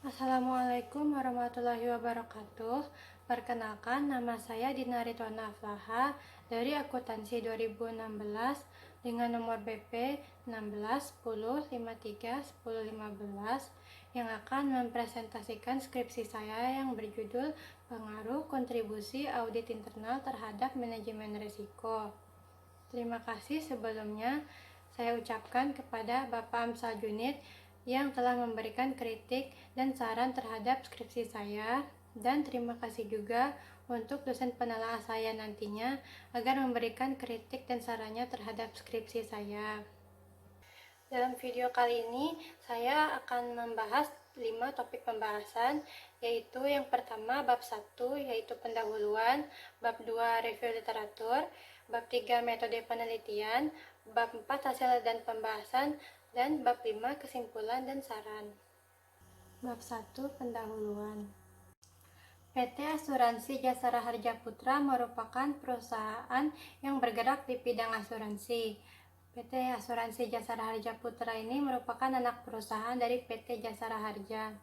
Assalamualaikum warahmatullahi wabarakatuh. Perkenalkan, nama saya Dina Ridwana Aflaha dari akuntansi 2016 dengan nomor BP 16 10 53 10 15 yang akan mempresentasikan skripsi saya yang berjudul Pengaruh Kontribusi Audit Internal Terhadap Manajemen Risiko. Terima kasih sebelumnya saya ucapkan kepada Bapak Amsal Junid yang telah memberikan kritik dan saran terhadap skripsi saya, dan terima kasih juga untuk dosen penelaah saya nantinya agar memberikan kritik dan sarannya terhadap skripsi saya. Dalam video kali ini saya akan membahas 5 topik pembahasan, yaitu yang pertama bab 1 yaitu pendahuluan, bab 2 review literatur, bab 3 metode penelitian, bab 4 hasil dan pembahasan, dan bab 5 kesimpulan dan saran. Bab 1 pendahuluan. PT Asuransi Jasara Harja Putra merupakan perusahaan yang bergerak di bidang asuransi. PT Asuransi Jasara Harja Putra ini merupakan anak perusahaan dari PT Jasara Harja.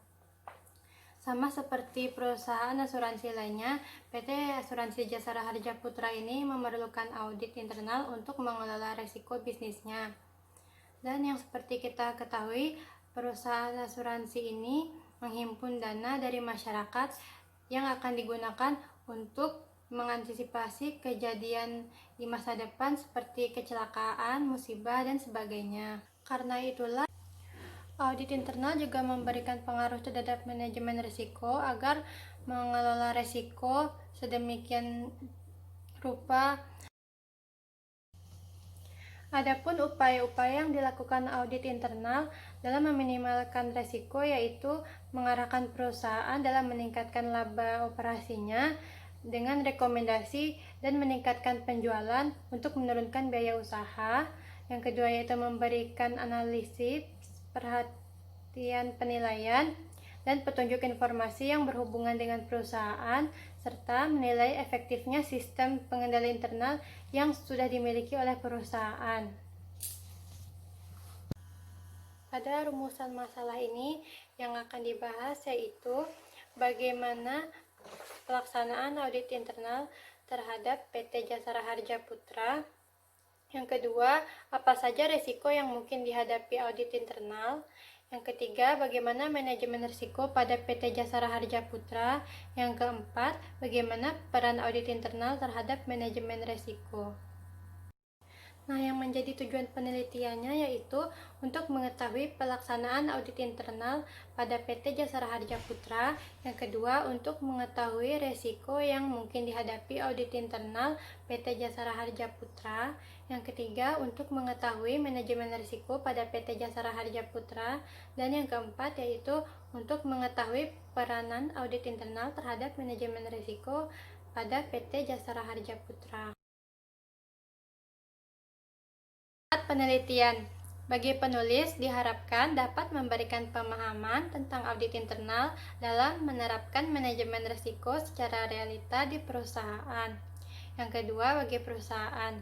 Sama seperti perusahaan asuransi lainnya, PT Asuransi Jasara Harja Putra ini memerlukan audit internal untuk mengelola risiko bisnisnya. Dan yang seperti kita ketahui, perusahaan asuransi ini menghimpun dana dari masyarakat yang akan digunakan untuk mengantisipasi kejadian di masa depan seperti kecelakaan, musibah, dan sebagainya. Karena itulah audit internal juga memberikan pengaruh terhadap manajemen risiko agar mengelola risiko sedemikian rupa. Adapun upaya-upaya yang dilakukan audit internal dalam meminimalkan risiko yaitu mengarahkan perusahaan dalam meningkatkan laba operasinya dengan rekomendasi dan meningkatkan penjualan untuk menurunkan biaya usaha. Yang kedua yaitu memberikan analisis, perhatian penilaian, dan petunjuk informasi yang berhubungan dengan perusahaan, serta menilai efektifnya sistem pengendali internal yang sudah dimiliki oleh perusahaan. Pada rumusan masalah ini yang akan dibahas yaitu bagaimana pelaksanaan audit internal terhadap PT Jasara Harja Putra. Yang kedua, apa saja risiko yang mungkin dihadapi audit internal. Yang ketiga, bagaimana manajemen risiko pada PT Jasara Harja Putra. Yang keempat, bagaimana peran audit internal terhadap manajemen risiko. Nah, yang menjadi tujuan penelitiannya yaitu untuk mengetahui pelaksanaan audit internal pada PT Jasara Harja Putra. Yang kedua, untuk mengetahui resiko yang mungkin dihadapi audit internal PT Jasara Harja Putra. Yang ketiga, untuk mengetahui manajemen risiko pada PT Jasara Harja Putra. Dan yang keempat, yaitu untuk mengetahui peranan audit internal terhadap manajemen risiko pada PT Jasara Harja Putra. Penelitian bagi penulis diharapkan dapat memberikan pemahaman tentang audit internal dalam menerapkan manajemen risiko secara realita di perusahaan. Yang kedua, bagi perusahaan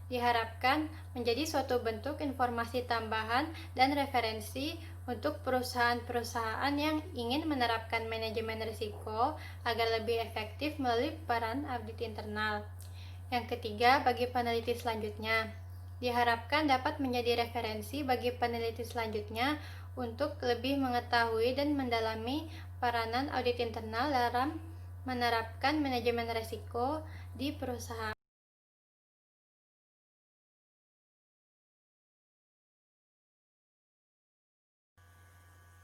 diharapkan menjadi suatu bentuk informasi tambahan dan referensi untuk perusahaan-perusahaan yang ingin menerapkan manajemen risiko agar lebih efektif melalui peran audit internal. Yang ketiga, bagi peneliti selanjutnya diharapkan dapat menjadi referensi bagi peneliti selanjutnya untuk lebih mengetahui dan mendalami peranan audit internal dalam menerapkan manajemen risiko di perusahaan.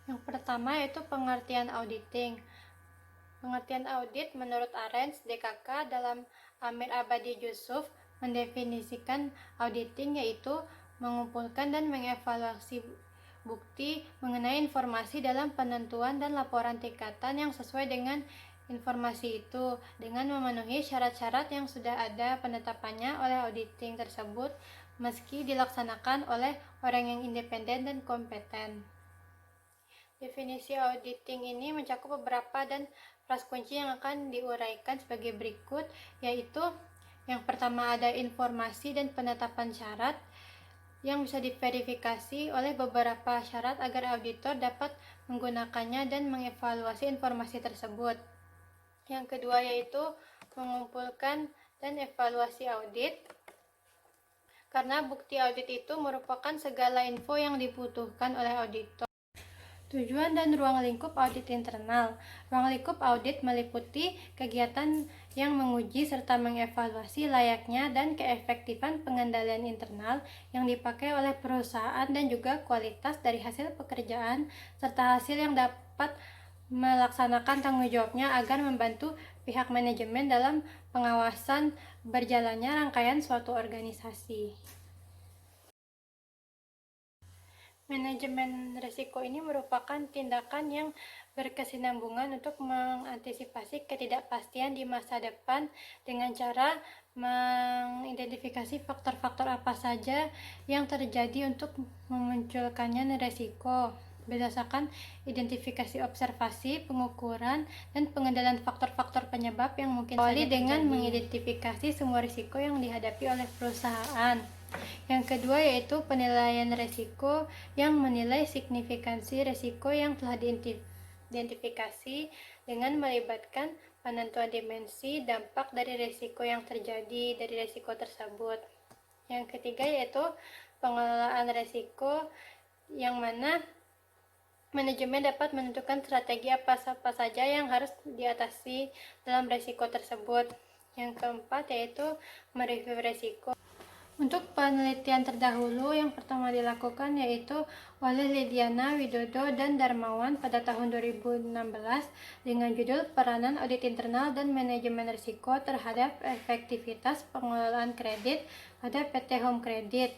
Yang pertama yaitu pengertian auditing. Pengertian audit menurut Arens DKK dalam Amir Abadi Yusuf mendefinisikan auditing yaitu mengumpulkan dan mengevaluasi bukti mengenai informasi dalam penentuan dan laporan tingkatan yang sesuai dengan informasi itu dengan memenuhi syarat-syarat yang sudah ada penetapannya oleh auditing tersebut meski dilaksanakan oleh orang yang independen dan kompeten. Definisi auditing ini mencakup beberapa dan frasa kunci yang akan diuraikan sebagai berikut, yaitu yang pertama ada informasi dan penetapan syarat yang bisa diverifikasi oleh beberapa syarat agar auditor dapat menggunakannya dan mengevaluasi informasi tersebut. Yang kedua yaitu mengumpulkan dan evaluasi audit, karena bukti audit itu merupakan segala info yang dibutuhkan oleh auditor. Tujuan dan ruang lingkup audit internal. Ruang lingkup audit meliputi kegiatan yang menguji serta mengevaluasi layaknya dan keefektifan pengendalian internal yang dipakai oleh perusahaan dan juga kualitas dari hasil pekerjaan serta hasil yang dapat melaksanakan tanggung jawabnya agar membantu pihak manajemen dalam pengawasan berjalannya rangkaian suatu organisasi. Manajemen risiko ini merupakan tindakan yang berkesinambungan untuk mengantisipasi ketidakpastian di masa depan dengan cara mengidentifikasi faktor-faktor apa saja yang terjadi untuk memunculkannya risiko berdasarkan identifikasi observasi, pengukuran, dan pengendalian faktor-faktor penyebab yang mungkin saja dengan mengidentifikasi semua risiko yang dihadapi oleh perusahaan. Yang kedua yaitu penilaian risiko yang menilai signifikansi risiko yang telah diidentifikasi dengan melibatkan penentuan dimensi dampak dari risiko yang terjadi dari risiko tersebut. Yang ketiga yaitu pengelolaan risiko, yang mana manajemen dapat menentukan strategi apa saja yang harus diatasi dalam risiko tersebut. Yang keempat yaitu mereview risiko. Untuk penelitian terdahulu yang pertama dilakukan yaitu oleh Lidiana Widodo dan Darmawan pada tahun 2016 dengan judul Peranan Audit Internal dan Manajemen Risiko terhadap Efektivitas Pengelolaan Kredit pada PT Home Credit,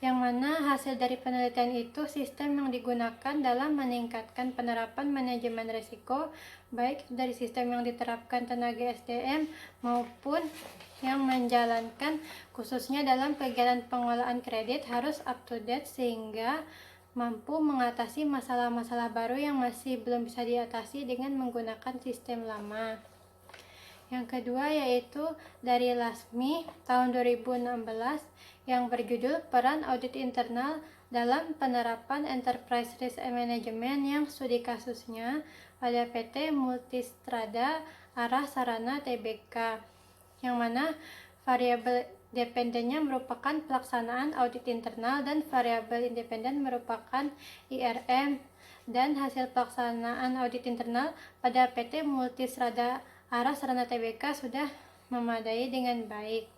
yang mana hasil dari penelitian itu sistem yang digunakan dalam meningkatkan penerapan manajemen risiko, baik dari sistem yang diterapkan tenaga SDM maupun yang menjalankan, khususnya dalam kegiatan pengelolaan kredit harus up to date sehingga mampu mengatasi masalah-masalah baru yang masih belum bisa diatasi dengan menggunakan sistem lama. Yang kedua yaitu dari LASMI tahun 2016 yang berjudul Peran Audit Internal dalam Penerapan Enterprise Risk Management, yang studi kasusnya pada PT Multistrada Arah Sarana Tbk, yang mana variabel dependennya merupakan pelaksanaan audit internal dan variabel independen merupakan IRM, dan hasil pelaksanaan audit internal pada PT Multistrada Arah Sarana Tbk sudah memadai dengan baik.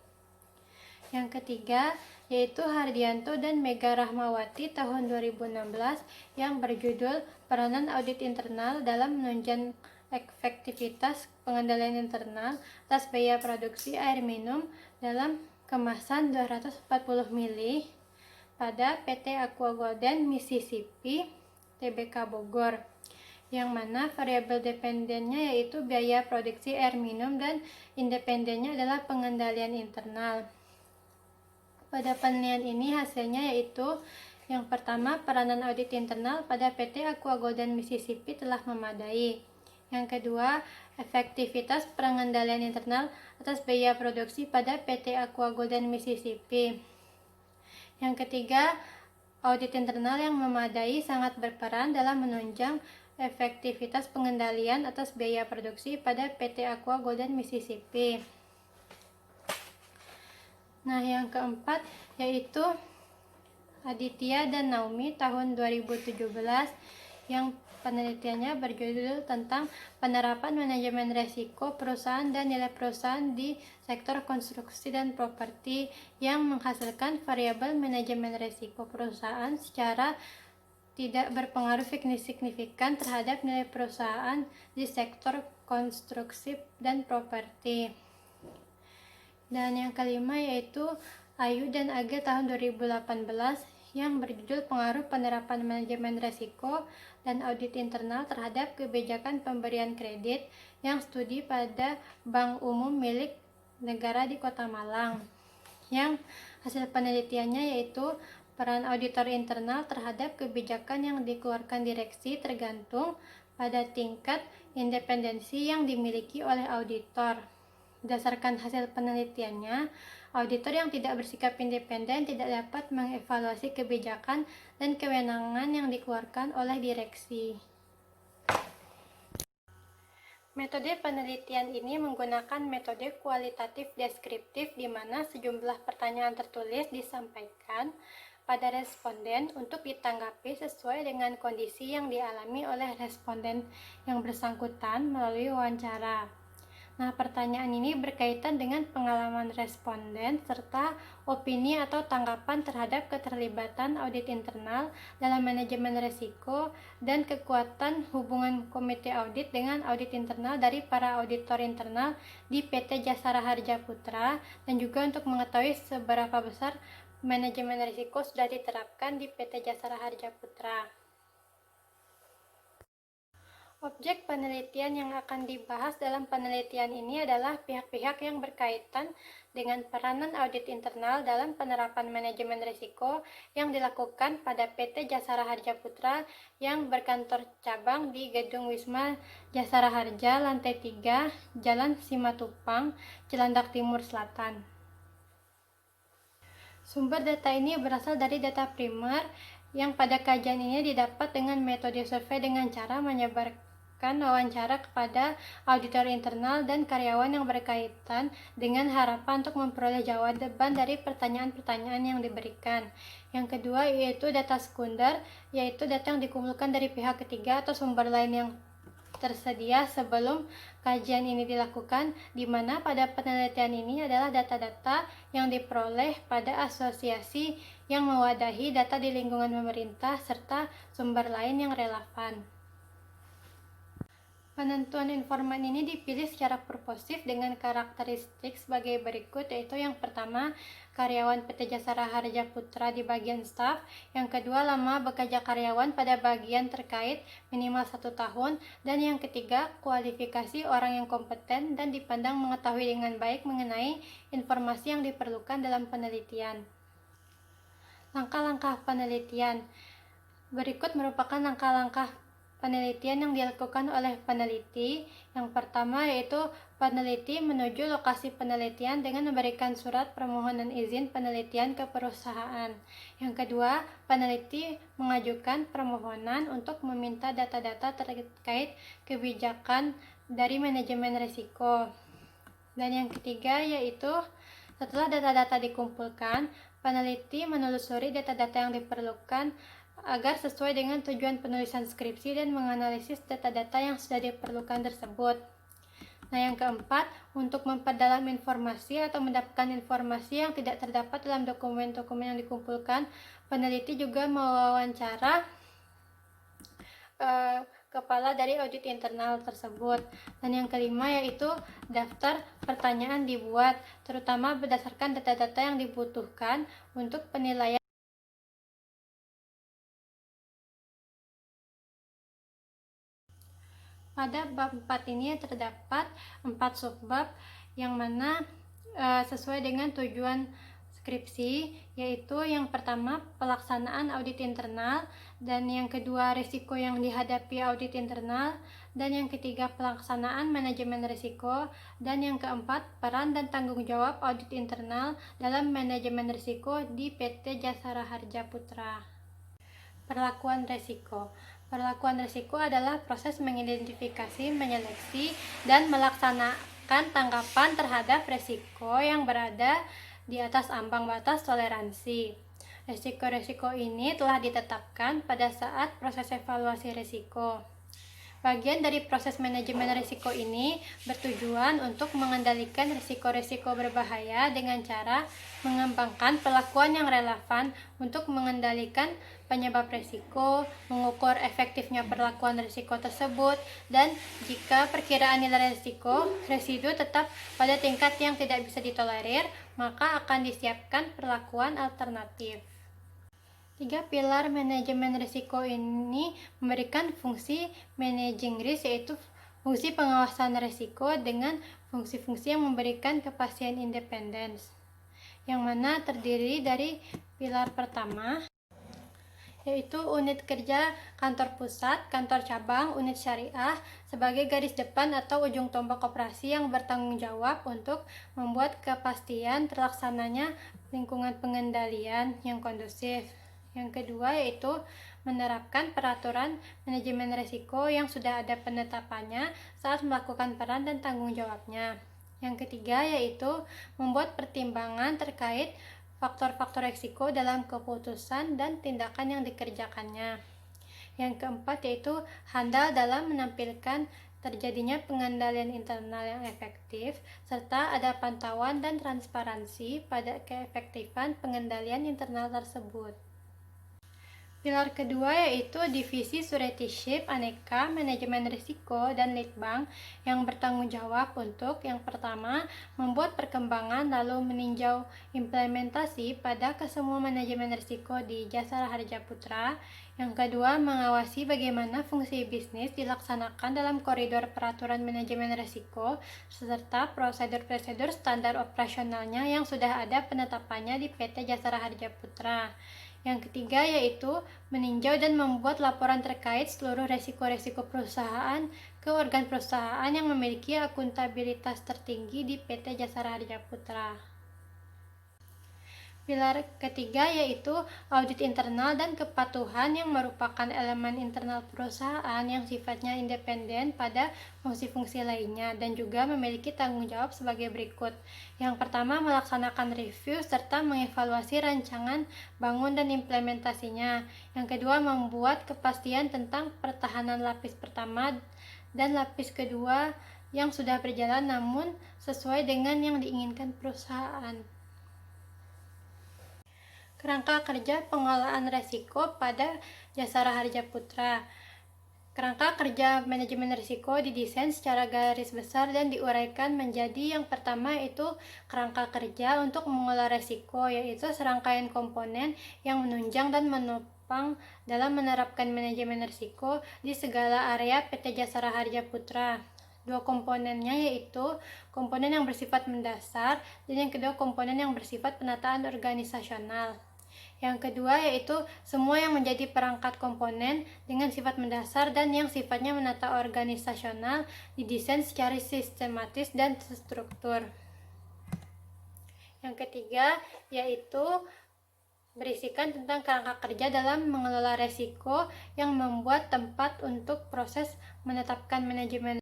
Yang ketiga yaitu Hardianto dan Mega Rahmawati tahun 2016 yang berjudul Peranan Audit Internal dalam Menunjang Efektivitas Pengendalian Internal atas Biaya Produksi Air Minum dalam kemasan 240 ml pada PT Aqua Golden Mississippi Tbk Bogor, yang mana variabel dependennya yaitu biaya produksi air minum dan independennya adalah pengendalian internal. Pada penelitian ini hasilnya yaitu yang pertama, peranan audit internal pada PT Aqua Golden Mississippi telah memadai. Yang kedua, efektivitas pengendalian internal atas biaya produksi pada PT Aqua Golden Mississippi. Yang ketiga, audit internal yang memadai sangat berperan dalam menunjang efektivitas pengendalian atas biaya produksi pada PT Aqua Golden Mississippi. Nah, yang keempat yaitu Aditya dan Naomi tahun 2017 yang penelitiannya berjudul tentang penerapan manajemen risiko perusahaan dan nilai perusahaan di sektor konstruksi dan properti yang menghasilkan variabel manajemen risiko perusahaan secara tidak berpengaruh signifikan terhadap nilai perusahaan di sektor konstruksi dan properti. Dan yang kelima yaitu Ayu dan Age tahun 2018 yang berjudul Pengaruh Penerapan Manajemen Risiko dan Audit Internal terhadap Kebijakan Pemberian Kredit, yang studi pada Bank Umum milik negara di Kota Malang, yang hasil penelitiannya yaitu peran auditor internal terhadap kebijakan yang dikeluarkan direksi tergantung pada tingkat independensi yang dimiliki oleh auditor. Berdasarkan hasil penelitiannya, auditor yang tidak bersikap independen tidak dapat mengevaluasi kebijakan dan kewenangan yang dikeluarkan oleh direksi. Metode penelitian ini menggunakan metode kualitatif deskriptif di mana sejumlah pertanyaan tertulis disampaikan pada responden untuk ditanggapi sesuai dengan kondisi yang dialami oleh responden yang bersangkutan melalui wawancara. Nah, pertanyaan ini berkaitan dengan pengalaman responden serta opini atau tanggapan terhadap keterlibatan audit internal dalam manajemen risiko dan kekuatan hubungan komite audit dengan audit internal dari para auditor internal di PT Jasara Harja Putra, dan juga untuk mengetahui seberapa besar manajemen risiko sudah diterapkan di PT Jasara Harja Putra. Objek penelitian yang akan dibahas dalam penelitian ini adalah pihak-pihak yang berkaitan dengan peranan audit internal dalam penerapan manajemen risiko yang dilakukan pada PT Jasara Harja Putra yang berkantor cabang di Gedung Wisma Jasara Harja, lantai 3, Jalan Simatupang, Cilandak Timur Selatan. Sumber data ini berasal dari data primer yang pada kajian ini didapat dengan metode survei dengan cara menyebarkan wawancara kepada auditor internal dan karyawan yang berkaitan dengan harapan untuk memperoleh jawaban dari pertanyaan-pertanyaan yang diberikan. Yang kedua yaitu data sekunder, yaitu data yang dikumpulkan dari pihak ketiga atau sumber lain yang tersedia sebelum kajian ini dilakukan, di mana pada penelitian ini adalah data-data yang diperoleh pada asosiasi yang mewadahi data di lingkungan pemerintah serta sumber lain yang relevan. Penentuan informan ini dipilih secara purposif dengan karakteristik sebagai berikut, yaitu yang pertama, karyawan PT Jasara Harja Putra di bagian staf, yang kedua, lama bekerja karyawan pada bagian terkait minimal 1 tahun, dan yang ketiga, kualifikasi orang yang kompeten dan dipandang mengetahui dengan baik mengenai informasi yang diperlukan dalam penelitian. Langkah-langkah penelitian berikut merupakan langkah-langkah penelitian yang dilakukan oleh peneliti. Yang pertama yaitu peneliti menuju lokasi penelitian dengan memberikan surat permohonan izin penelitian ke perusahaan. Yang kedua, peneliti mengajukan permohonan untuk meminta data-data terkait kebijakan dari manajemen risiko. Dan yang ketiga yaitu setelah data-data dikumpulkan, peneliti menelusuri data-data yang diperlukan agar sesuai dengan tujuan penulisan skripsi dan menganalisis data-data yang sudah diperlukan tersebut. Nah, yang keempat, untuk memperdalam informasi atau mendapatkan informasi yang tidak terdapat dalam dokumen-dokumen yang dikumpulkan, peneliti juga mewawancara kepala dari audit internal tersebut. Dan yang kelima yaitu daftar pertanyaan dibuat, terutama berdasarkan data-data yang dibutuhkan untuk penilaian. Pada bab 4 ini terdapat 4 subbab yang mana sesuai dengan tujuan skripsi, yaitu yang pertama pelaksanaan audit internal, dan yang kedua risiko yang dihadapi audit internal, dan yang ketiga pelaksanaan manajemen risiko, dan yang keempat peran dan tanggung jawab audit internal dalam manajemen risiko di PT Jasara Harja Putra. Perlakuan risiko. Perlakuan risiko adalah proses mengidentifikasi, menyeleksi, dan melaksanakan tanggapan terhadap risiko yang berada di atas ambang batas toleransi. Risiko-risiko ini telah ditetapkan pada saat proses evaluasi risiko. Bagian dari proses manajemen risiko ini bertujuan untuk mengendalikan risiko-risiko berbahaya dengan cara mengembangkan perlakuan yang relevan untuk mengendalikan penyebab risiko, mengukur efektifnya perlakuan risiko tersebut, dan jika perkiraan nilai risiko residu tetap pada tingkat yang tidak bisa ditolerir, maka akan disiapkan perlakuan alternatif. 3 pilar manajemen risiko ini memberikan fungsi managing risk, yaitu fungsi pengawasan risiko dengan fungsi-fungsi yang memberikan kepastian independen, yang mana terdiri dari pilar pertama yaitu unit kerja kantor pusat, kantor cabang, unit syariah sebagai garis depan atau ujung tombak operasi yang bertanggung jawab untuk membuat kepastian terlaksananya lingkungan pengendalian yang kondusif. Yang kedua yaitu menerapkan peraturan manajemen risiko yang sudah ada penetapannya saat melakukan peran dan tanggung jawabnya. Yang ketiga yaitu membuat pertimbangan terkait faktor-faktor risiko dalam keputusan dan tindakan yang dikerjakannya. Yang keempat yaitu handal dalam menampilkan terjadinya pengendalian internal yang efektif, serta ada pantauan dan transparansi pada keefektifan pengendalian internal tersebut. Pilar kedua yaitu divisi Suretyship Aneka Manajemen Risiko dan Litbang yang bertanggung jawab untuk yang pertama membuat perkembangan lalu meninjau implementasi pada kesemua manajemen risiko di Jasara Harja Putra. Yang kedua mengawasi bagaimana fungsi bisnis dilaksanakan dalam koridor peraturan manajemen risiko serta prosedur-prosedur standar operasionalnya yang sudah ada penetapannya di PT Jasara Harja Putra. Yang ketiga yaitu meninjau dan membuat laporan terkait seluruh resiko-resiko perusahaan ke organ perusahaan yang memiliki akuntabilitas tertinggi di PT Jasara Harja Putra. Pilar ketiga yaitu audit internal dan kepatuhan yang merupakan elemen internal perusahaan yang sifatnya independen pada fungsi-fungsi lainnya dan juga memiliki tanggung jawab sebagai berikut. Yang pertama melaksanakan review serta mengevaluasi rancangan bangun dan implementasinya. Yang kedua membuat kepastian tentang pertahanan lapis pertama dan lapis kedua yang sudah berjalan namun sesuai dengan yang diinginkan perusahaan. Kerangka kerja pengelolaan risiko pada Jasara Harja Putra. Kerangka kerja manajemen risiko didesain secara garis besar dan diuraikan menjadi yang pertama itu kerangka kerja untuk mengelola risiko, yaitu serangkaian komponen yang menunjang dan menopang dalam menerapkan manajemen risiko di segala area PT Jasara Harja Putra. Dua komponennya yaitu komponen yang bersifat mendasar dan yang kedua komponen yang bersifat penataan organisasional. Yang kedua yaitu semua yang menjadi perangkat komponen dengan sifat mendasar dan yang sifatnya menata organisasional didesain secara sistematis dan terstruktur. Yang ketiga yaitu berisikan tentang kerangka kerja dalam mengelola risiko yang membuat tempat untuk proses menetapkan manajemen.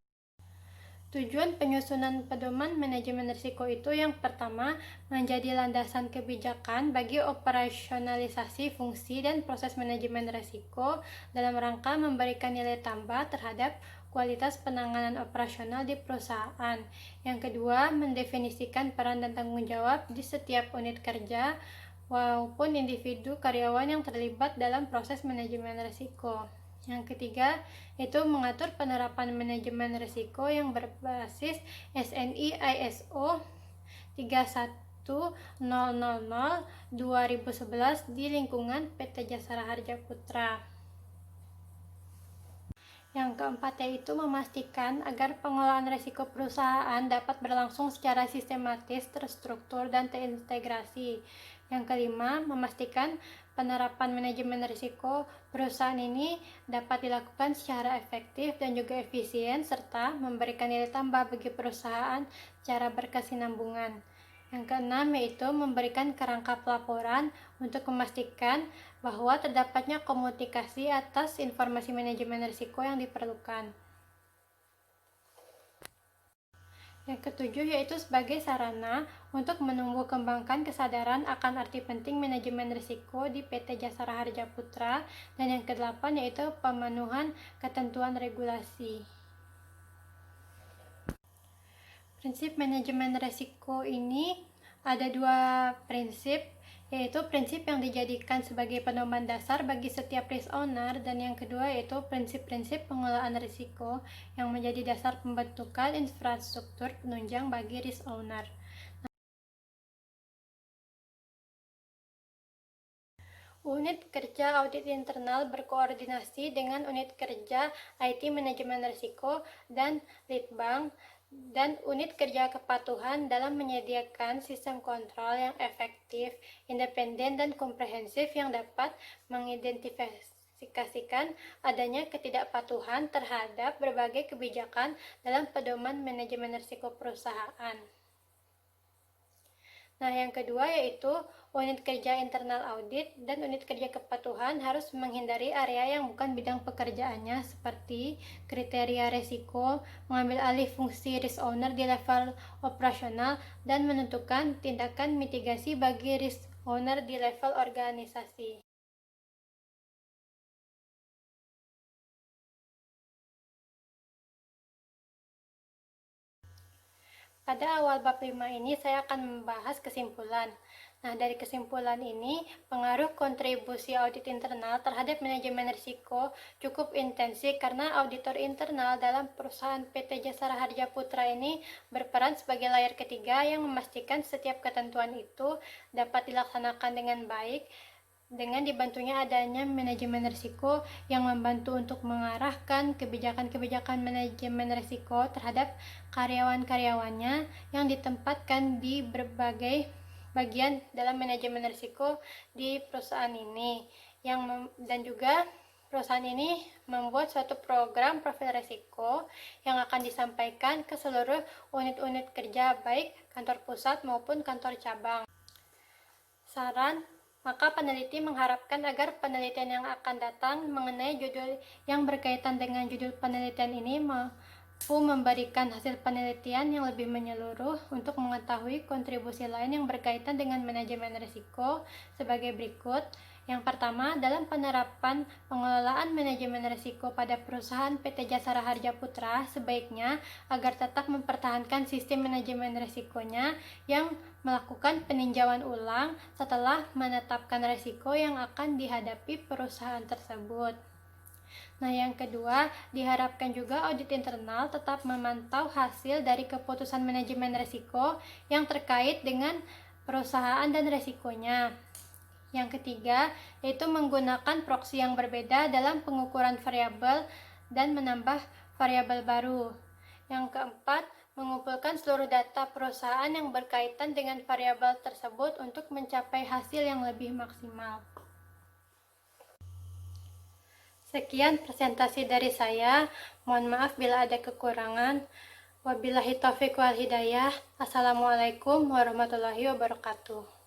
Tujuan penyusunan pedoman manajemen risiko itu yang pertama menjadi landasan kebijakan bagi operasionalisasi fungsi dan proses manajemen risiko dalam rangka memberikan nilai tambah terhadap kualitas penanganan operasional di perusahaan. Yang kedua, mendefinisikan peran dan tanggung jawab di setiap unit kerja maupun individu karyawan yang terlibat dalam proses manajemen risiko. Yang ketiga, itu mengatur penerapan manajemen risiko yang berbasis SNI ISO 31000/2011 di lingkungan PT Jasara Harja Putra. Yang keempat yaitu memastikan agar pengelolaan risiko perusahaan dapat berlangsung secara sistematis, terstruktur, dan terintegrasi. Yang kelima, memastikan penerapan manajemen risiko perusahaan ini dapat dilakukan secara efektif dan juga efisien serta memberikan nilai tambah bagi perusahaan secara berkesinambungan. Yang keenam yaitu memberikan kerangka pelaporan untuk memastikan bahwa terdapatnya komunikasi atas informasi manajemen risiko yang diperlukan. Yang ketujuh yaitu sebagai sarana untuk menumbuh kembangkan kesadaran akan arti penting manajemen risiko di PT Jasara Harja Putra. Dan yang kedelapan yaitu pemenuhan ketentuan regulasi. Prinsip manajemen risiko ini ada dua prinsip, yaitu prinsip yang dijadikan sebagai pedoman dasar bagi setiap risk owner dan yang kedua yaitu prinsip-prinsip pengelolaan risiko yang menjadi dasar pembentukan infrastruktur penunjang bagi risk owner. Unit kerja audit internal berkoordinasi dengan unit kerja IT manajemen risiko dan Litbang dan unit kerja kepatuhan dalam menyediakan sistem kontrol yang efektif, independen, dan komprehensif yang dapat mengidentifikasikan adanya ketidakpatuhan terhadap berbagai kebijakan dalam pedoman manajemen risiko perusahaan. Nah, yang kedua yaitu unit kerja internal audit dan unit kerja kepatuhan harus menghindari area yang bukan bidang pekerjaannya seperti kriteria resiko, mengambil alih fungsi risk owner di level operasional, dan menentukan tindakan mitigasi bagi risk owner di level organisasi. Pada awal bab 5 ini saya akan membahas kesimpulan. Nah, dari kesimpulan ini, pengaruh kontribusi audit internal terhadap manajemen risiko cukup intensif karena auditor internal dalam perusahaan PT Jasara Harja Putra ini berperan sebagai layar ketiga yang memastikan setiap ketentuan itu dapat dilaksanakan dengan baik dengan dibantunya adanya manajemen risiko yang membantu untuk mengarahkan kebijakan-kebijakan manajemen risiko terhadap karyawan-karyawannya yang ditempatkan di berbagai bagian dalam manajemen risiko di perusahaan ini dan juga perusahaan ini membuat suatu program profil risiko yang akan disampaikan ke seluruh unit-unit kerja baik kantor pusat maupun kantor cabang. Saran, maka peneliti mengharapkan agar penelitian yang akan datang mengenai judul yang berkaitan dengan judul penelitian ini mampu memberikan hasil penelitian yang lebih menyeluruh untuk mengetahui kontribusi lain yang berkaitan dengan manajemen risiko sebagai berikut. Yang pertama, dalam penerapan pengelolaan manajemen risiko pada perusahaan PT Jasara Harja Putra, sebaiknya agar tetap mempertahankan sistem manajemen risikonya yang melakukan peninjauan ulang setelah menetapkan risiko yang akan dihadapi perusahaan tersebut. Nah, yang kedua, diharapkan juga audit internal tetap memantau hasil dari keputusan manajemen risiko yang terkait dengan perusahaan dan risikonya. Yang ketiga, yaitu menggunakan proksi yang berbeda dalam pengukuran variabel dan menambah variabel baru. Yang keempat, mengumpulkan seluruh data perusahaan yang berkaitan dengan variabel tersebut untuk mencapai hasil yang lebih maksimal. Sekian presentasi dari saya. Mohon maaf bila ada kekurangan. Wabillahi taufiq wal hidayah. Assalamualaikum warahmatullahi wabarakatuh.